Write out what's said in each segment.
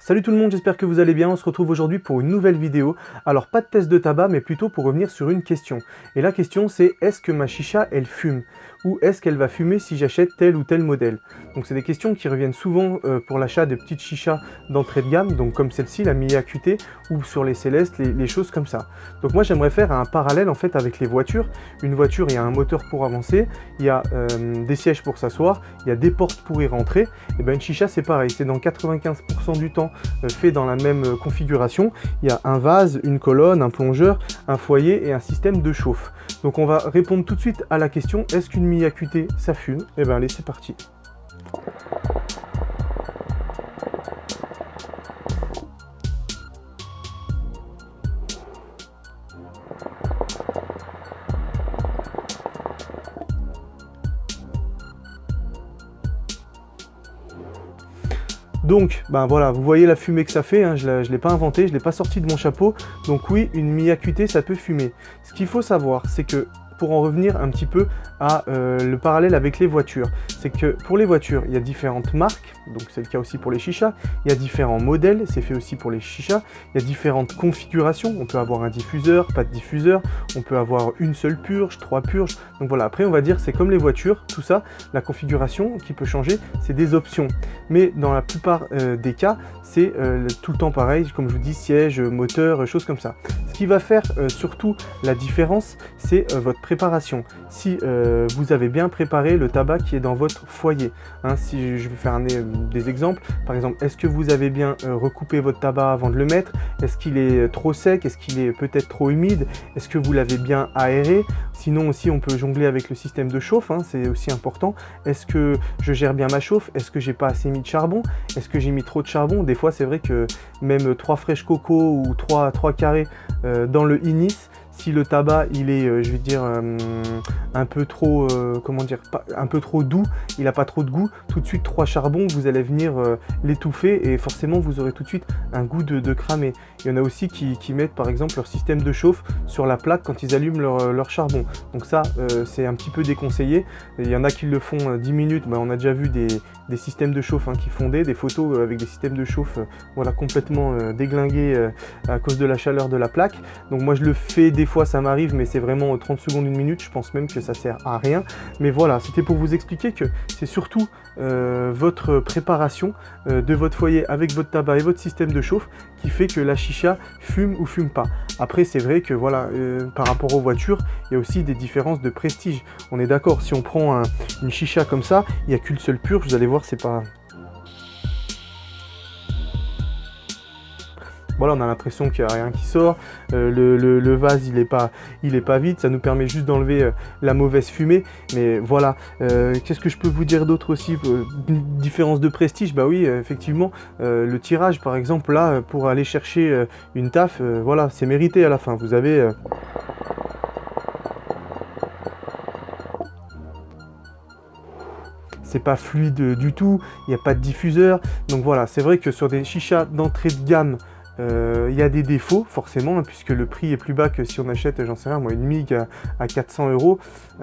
Salut tout le monde, j'espère que vous allez bien. On se retrouve aujourd'hui pour une nouvelle vidéo. Alors pas de test de tabac, mais plutôt pour revenir sur une question. Et la question c'est, est-ce que ma chicha elle fume? Ou est-ce qu'elle va fumer si j'achète tel ou tel modèle? Donc c'est des questions qui reviennent souvent pour l'achat de petites chichas d'entrée de gamme, donc comme celle-ci, la Mille AQT, ou sur les Célestes, les choses comme ça. Donc moi j'aimerais faire un parallèle en fait avec les voitures. Une voiture, il y a un moteur pour avancer, il y a des sièges pour s'asseoir, il y a des portes pour y rentrer. Et bien une chicha c'est pareil, c'est dans 95% du temps fait dans la même configuration. Il y a un vase, une colonne, un plongeur, un foyer et un système de chauffe. Donc on va répondre tout de suite à la question, est-ce qu'une Mille AQT ça fume? Et bien allez, c'est parti. Donc, ben voilà, vous voyez la fumée que ça fait, hein, je ne l'ai pas inventé, je ne l'ai pas sorti de mon chapeau. Donc oui, une Mille AQT, ça peut fumer. Ce qu'il faut savoir, c'est que, pour en revenir un petit peu à le parallèle avec les voitures, c'est que pour les voitures, il y a différentes marques, donc c'est le cas aussi pour les chichas, il y a différents modèles, c'est fait aussi pour les chichas, il y a différentes configurations, on peut avoir un diffuseur, pas de diffuseur, on peut avoir une seule purge, 3 purges, donc voilà, après on va dire c'est comme les voitures, tout ça, la configuration qui peut changer, c'est des options, mais dans la plupart des cas, c'est tout le temps pareil, comme je vous dis, siège, moteur, choses comme ça. Ce qui va faire surtout la différence, c'est votre préparation. Si vous avez bien préparé le tabac qui est dans votre foyer, hein, si je vais faire des exemples, par exemple, est-ce que vous avez bien recoupé votre tabac avant de le mettre? Est-ce qu'il est trop sec? Est-ce qu'il est peut-être trop humide? Est-ce que vous l'avez bien aéré? Sinon aussi on peut jongler avec le système de chauffe, hein, c'est aussi important. Est-ce que je gère bien ma chauffe? Est-ce que j'ai pas assez mis de charbon? Est-ce que j'ai mis trop de charbon? Des fois c'est vrai que même 3 fraîches coco ou 3 carrés dans le Inis, si le tabac il est, je vais dire, un peu trop, comment dire, un peu trop doux, il n'a pas trop de goût, tout de suite 3 charbons, vous allez venir l'étouffer et forcément vous aurez tout de suite un goût de cramé. Il y en a aussi qui mettent par exemple leur système de chauffe sur la plaque quand ils allument leur charbon. Donc ça, c'est un petit peu déconseillé. Et il y en a qui le font 10 minutes, ben, on a déjà vu des systèmes de chauffe hein, qui fondaient, des photos avec des systèmes de chauffe voilà, complètement déglingués à cause de la chaleur de la plaque. Donc moi je le fais des fois, ça m'arrive, mais c'est vraiment 30 secondes, 1 minute, je pense même que ça sert à rien. Mais voilà, c'était pour vous expliquer que c'est surtout votre préparation de votre foyer avec votre tabac et votre système de chauffe qui fait que la chicha fume ou fume pas. Après c'est vrai que voilà, par rapport aux voitures, il y a aussi des différences de prestige. On est d'accord, si on prend une chicha comme ça, il n'y a qu'une seule purge, vous allez voir, c'est pas... Voilà, on a l'impression qu'il n'y a rien qui sort, le vase il est pas vide, ça nous permet juste d'enlever la mauvaise fumée, mais voilà, qu'est-ce que je peux vous dire d'autre aussi? Différence de prestige, bah oui, effectivement, le tirage par exemple, là, pour aller chercher une taf, voilà, c'est mérité à la fin, vous avez... c'est pas fluide du tout, il n'y a pas de diffuseur, donc voilà, c'est vrai que sur des chichas d'entrée de gamme, il y a des défauts forcément, hein, puisque le prix est plus bas que si on achète, j'en sais rien, moi, une MIG à 400 €,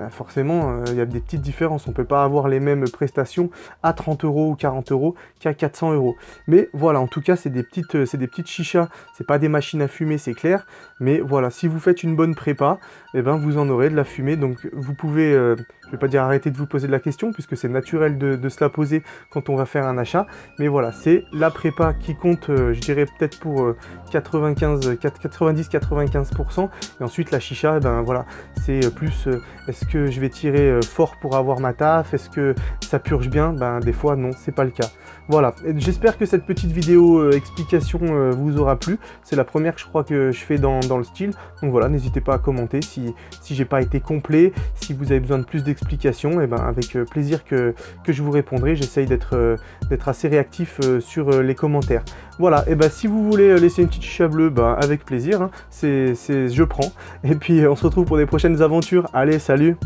forcément il y a des petites différences, on peut pas avoir les mêmes prestations à 30 € ou 40 € qu'à 400 €. Mais voilà, en tout cas c'est des petites chichas, c'est pas des machines à fumer, c'est clair, mais voilà, si vous faites une bonne prépa, et ben vous en aurez de la fumée, donc vous pouvez, je vais pas dire arrêter de vous poser de la question, puisque c'est naturel de se la poser quand on va faire un achat, mais voilà, c'est la prépa qui compte, je dirais peut-être pour 90-95%, et ensuite la chicha, ben voilà, c'est plus est-ce que je vais tirer fort pour avoir ma taf, est-ce que ça purge bien? Ben des fois non, c'est pas le cas. Voilà, j'espère que cette petite vidéo explication vous aura plu, c'est la première que je crois que je fais dans le style, donc voilà, n'hésitez pas à commenter si j'ai pas été complet, si vous avez besoin de plus d'explications, et ben avec plaisir que je vous répondrai, j'essaye d'être assez réactif sur les commentaires. Voilà, et ben si vous voulez laisser une petite chicha bleue, ben avec plaisir, hein, je prends. Et puis on se retrouve pour des prochaines aventures. Allez, salut!